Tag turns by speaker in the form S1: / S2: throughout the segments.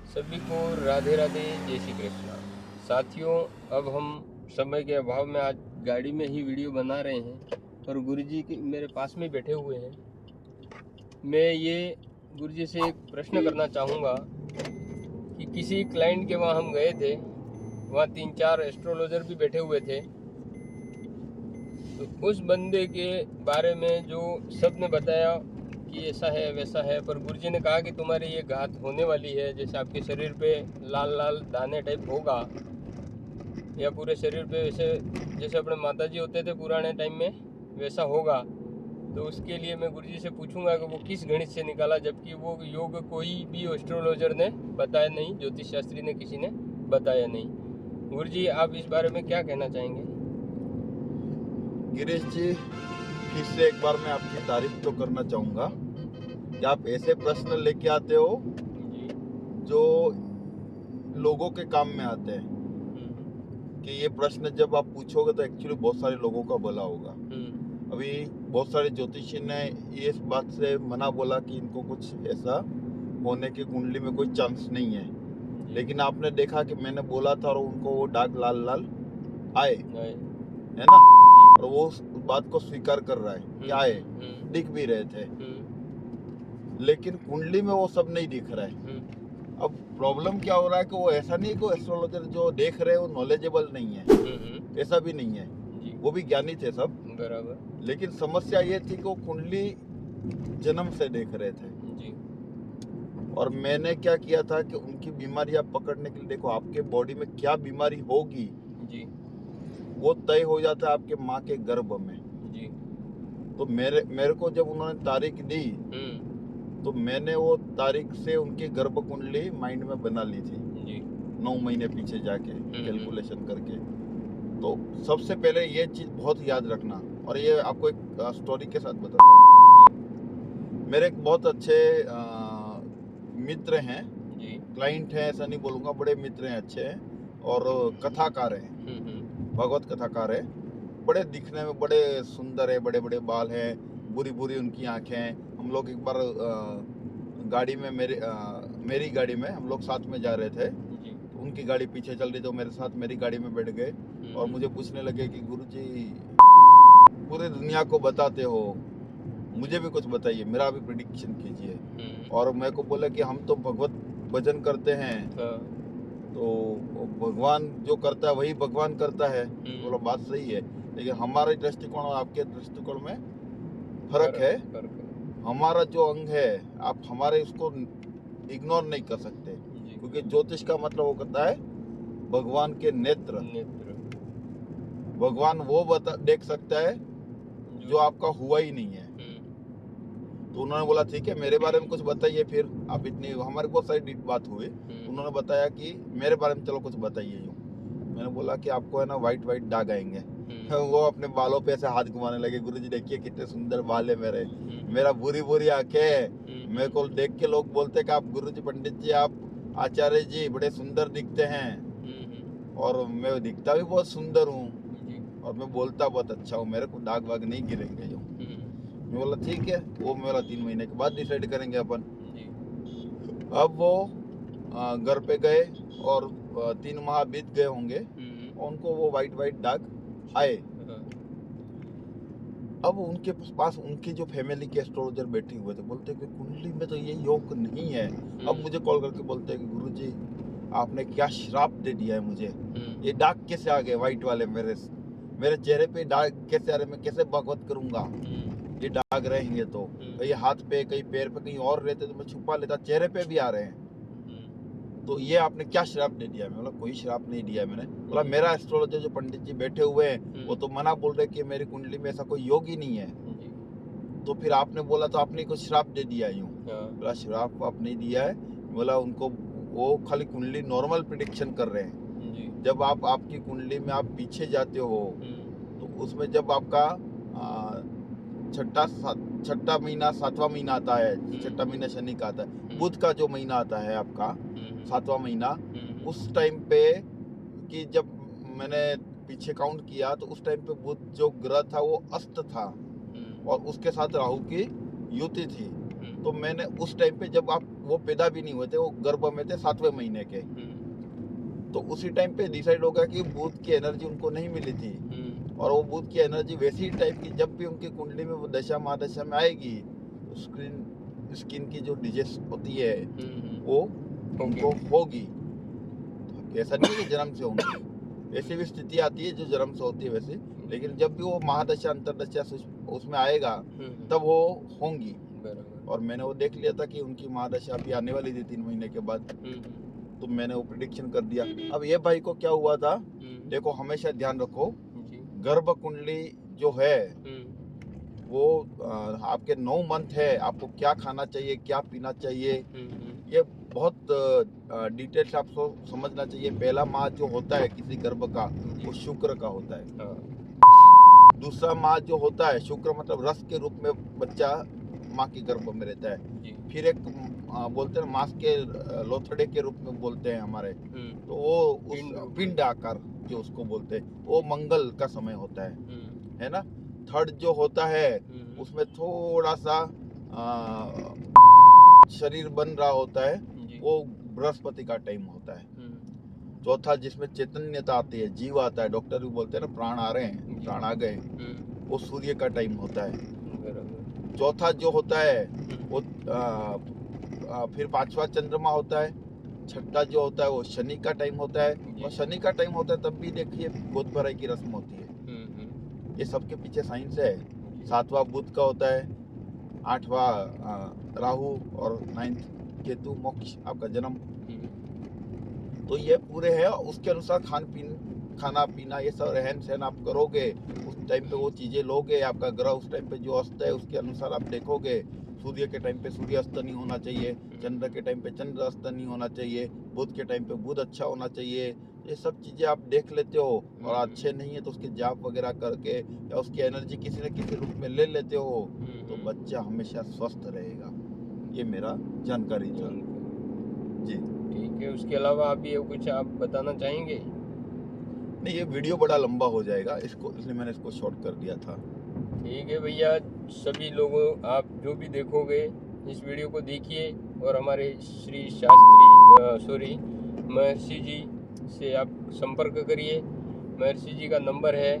S1: सभी को राधे राधे, जय श्री कृष्णा। साथियों, अब हम समय के अभाव में आज गाड़ी में ही वीडियो बना रहे हैं और गुरुजी के मेरे पास में बैठे हुए हैं। मैं ये गुरुजी से एक प्रश्न करना चाहूँगा कि किसी क्लाइंट के वहाँ हम गए थे, वहाँ 3-4 एस्ट्रोलॉजर भी बैठे हुए थे। तो उस बंदे के बारे में जो सबने बताया कि ऐसा है वैसा है, पर गुरुजी ने कहा कि तुम्हारी ये घात होने वाली है, जैसे आपके शरीर पे लाल लाल दाने टाइप होगा या पूरे शरीर पे वैसे जैसे अपने माताजी होते थे पुराने टाइम में वैसा होगा। तो उसके लिए मैं गुरुजी से पूछूंगा कि वो किस गणित से निकाला, जबकि वो योग कोई भी एस्ट्रोलॉजर ने बताया नहीं, ज्योतिष शास्त्री ने किसी ने बताया नहीं। गुरुजी, आप इस बारे में क्या कहना चाहेंगे?
S2: गिरीश जी, फिर से एक बार मैं आपकी तारीफ तो करना चाहूँगा कि आप ऐसे प्रश्न लेके आते हो
S1: जी।
S2: जो लोगों के काम में आते हैं। कि ये प्रश्न जब आप पूछोगे तो एक्चुअली बहुत सारे लोगों का भला होगा। अभी बहुत सारे ज्योतिषी ने ये इस बात से मना बोला कि इनको कुछ ऐसा होने की कुंडली में कोई चांस नहीं है, लेकिन आपने देखा कि मैंने बोला था और उनको वो दाग लाल लाल आए, है ना? और वो उस बात को स्वीकार कर रहा है कि आए, दिख भी रहे थे, लेकिन कुंडली में वो सब नहीं दिख रहा है। अब प्रॉब्लम क्या हो रहा है कि वो ऐसा नहीं कि एस्ट्रोलॉजर जो देख रहे हैं वो नॉलेजेबल नहीं है, ऐसा भी नहीं है, वो भी ज्ञानी थे सब
S1: बराबर।
S2: लेकिन समस्या ये थी कि वो कुंडली जन्म से देख रहे थे
S1: जी।
S2: और मैंने क्या किया था कि उनकी बीमारियां पकड़ने के लिए, देखो आपके बॉडी में क्या बीमारी होगी
S1: जी।
S2: वो तय हो जाता है आपके माँ के गर्भ में।
S1: जी।
S2: तो मेरे को जब उन्होंने तारीख दी तो मैंने वो तारीख से उनकी गर्भ कुंडली माइंड में बना ली थी
S1: जी।
S2: 9 महीने पीछे जाके कैलकुलेशन करके। तो सबसे पहले ये चीज बहुत याद रखना, और ये आपको एक स्टोरी के साथ बताता हूँ। मेरे एक बहुत अच्छे मित्र हैं, क्लाइंट हैं ऐसा नहीं बोलूँगा, बड़े मित्र हैं, अच्छे हैं और कथाकार हैं, भगवत कथाकार है। बड़े दिखने में बड़े सुंदर है, बड़े बड़े बाल हैं, बुरी बुरी उनकी आंखें हैं। हम लोग एक बार गाड़ी में मेरी गाड़ी में हम लोग साथ में जा रहे थे, तो उनकी गाड़ी पीछे चल रही, तो मेरे साथ मेरी गाड़ी में बैठ गए और मुझे पूछने लगे कि गुरुजी पूरी दुनिया को बताते हो, मुझे भी कुछ बताइए, मेरा भी प्रिडिक्शन कीजिए। और मेरे को बोला कि हम तो भगवत भजन करते हैं, तो भगवान जो करता है वही भगवान करता है। बोला बात सही है, लेकिन हमारे दृष्टिकोण और आपके दृष्टिकोण में फर्क है। हमारा जो अंग है आप हमारे उसको इग्नोर नहीं कर सकते, क्योंकि ज्योतिष का मतलब वो करता है भगवान के नेत्र। भगवान वो देख सकता है जो आपका हुआ ही नहीं है। तो उन्होंने बोला ठीक है, मेरे बारे में कुछ बताइए। फिर आप इतनी हमारी बहुत सारी बात हुई, उन्होंने बताया कि मेरे बारे में चलो कुछ बताइए। यूँ मैंने बोला कि आपको है ना वाइट वाइट दाग आएंगे। वो अपने बालों पे ऐसे हाथ घुमाने लगे, गुरुजी देखिए कितने सुंदर बाल है मेरे, मेरा बुरी बुरी आंखें है। मेरे को देख के लोग बोलते कि आप गुरुजी, पंडित जी, आप आचार्य जी बड़े सुंदर दिखते हैं, और मैं दिखता भी बहुत सुंदर हूँ और मैं बोलता बहुत अच्छा हूँ, मेरे को दाग वाग नहीं गिरेंगे। जो मैं बोला ठीक है, वो मेरा 3 महीने के बाद डिसाइड करेंगे अपन। अब वो घर पे गए और 3 माह बीत गए होंगे और उनको वो वाइट वाइट दाग आए। अब उनके पास उनकी जो फैमिली के एस्ट्रोलॉजर बैठे हुए थे, बोलते कि कुंडली में तो ये योग नहीं है। अब मुझे कॉल करके बोलते हैं कि गुरुजी आपने क्या श्राप दे दिया है मुझे, ये दाग कैसे आ गए वाइट वाले, मेरे चेहरे पे दाग कैसे आ रहे, मैं कैसे भागवत करूंगा, ये दाग रहेंगे तो कहीं हाथ पे कहीं पैर पे कहीं और रहते तो मैं छुपा लेता, चेहरे पे भी आ रहे हैं, तो ये आपने क्या श्राप दे दिया? मैं बोला कोई श्राप नहीं दिया मैंने। बोला मेरा एस्ट्रोलॉजर जो पंडित जी बैठे हुए हैं वो तो मना बोल रहे कि मेरी कुंडली में ऐसा कोई योग ही नहीं है। तो फिर आपने बोला तो आपने कुछ श्राप दे दिया यूं? बोला श्राप आप नहीं दिया है। बोला उनको वो खाली कुंडली नॉर्मल प्रिडिक्शन कर रहे हैं। जब आपकी कुंडली में आप पीछे जाते हो तो उसमें जब आपका छठा महीना 7वां महीना आता है, छठा महीना शनि का आता है, बुध का जो महीना आता है आपका 7वां महीना, उस टाइम पे कि जब मैंने पीछे काउंट किया तो उस टाइम पे बुध जो ग्रह था वो अस्त था और उसके साथ राहु की युति थी। तो मैंने उस टाइम पे जब आप वो पैदा भी नहीं हुए थे, वो गर्भ में थे 7वें महीने के, तो उसी टाइम पे डिसाइड होगा कि भूत की एनर्जी उनको नहीं मिली थी, और वो भूत की एनर्जी वैसी टाइप की जब भी उनकी कुंडली में वो दशा महादशा में आएगी, स्किन की जो डिजीज होती है वो उनको होगी। तो ऐसा नहीं है कि जन्म से होंगी, ऐसी भी स्थिति आती है जो जन्म से होती है वैसे, लेकिन जब भी वो महादशा अंतरदशा उसमें आएगा तब वो होंगी। और मैंने वो देख लिया था कि उनकी महादशा अभी आने वाली थी 3 महीने के बाद, तो मैंने वो प्रिडिक्शन कर दिया। अब ये भाई को क्या हुआ था, देखो हमेशा ध्यान रखो, गर्भ कुंडली जो है वो आपके 9 मंथ है, आपको क्या खाना चाहिए, क्या पीना चाहिए, ये बहुत डिटेल से आपको समझना चाहिए। पहला माह जो होता है किसी गर्भ का वो शुक्र का होता है। दूसरा माह जो होता है, शुक्र मतलब रस के रूप में बच्चा माँ के गर्भ में रहता है। फिर एक बोलते हैं मांस के लोथड़े के रूप में बोलते हैं हमारे, तो वो उस पिंड आकार जो उसको बोलते हैं, वो मंगल का समय होता है ना। थर्ड जो होता है उसमें थोड़ा सा शरीर बन रहा होता है, वो बृहस्पति का टाइम होता है। चौथा जिसमें चैतन्यता आती है, जीव आता है, डॉक्टर भी बोलते हैं ना प्राण आ रहे हैं, प्राण आ गए, वो सूर्य का टाइम होता है। चौथा जो होता है वो फिर 5वां चंद्रमा होता है। छठा जो होता है वो शनि का टाइम होता है, और शनि का टाइम होता है तब भी देखिए बहुत भराई की रस्म होती है। ये सबके पीछे साइंस है। 7वां बुध का होता है, 8वां राहु और 9th केतु मोक्ष आपका जन्म। तो ये पूरे है, उसके अनुसार खाना पीना ये सब रहन सहन आप करोगे, उस टाइम पे वो चीजें लोगे। आपका ग्रह उस टाइम पे जो अस्त है उसके अनुसार आप देखोगे। सूर्य के टाइम पे सूर्य अस्त नहीं होना चाहिए, चंद्र के टाइम पे चंद्र अस्त नहीं होना चाहिए, बुध के टाइम पे बुध अच्छा होना चाहिए। ये सब चीजें आप देख लेते हो, और अच्छे नहीं है तो उसके जाप वगैरह करके या उसकी एनर्जी किसी न किसी रूप में ले लेते हो, तो बच्चा हमेशा स्वस्थ रहेगा। ये मेरा जानकारी था जी।
S1: ठीक है, उसके अलावा आप ये कुछ आप बताना चाहेंगे?
S2: नहीं, ये वीडियो बड़ा लंबा हो जाएगा, इसलिए मैंने इसको शॉर्ट कर दिया था।
S1: ठीक है भैया, सभी लोगों आप जो भी देखोगे इस वीडियो को देखिए, और हमारे श्री शास्त्री महर्षि जी से आप संपर्क करिए। महर्षि जी का नंबर है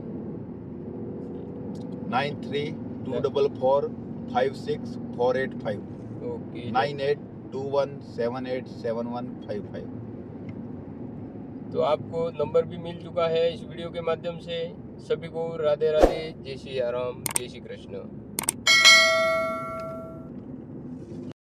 S2: 9324456485।
S1: ओके,
S2: 9821787155।
S1: तो आपको नंबर भी मिल चुका है इस वीडियो के माध्यम से। सभी को राधे राधे, जय श्री राम, जय श्री कृष्ण।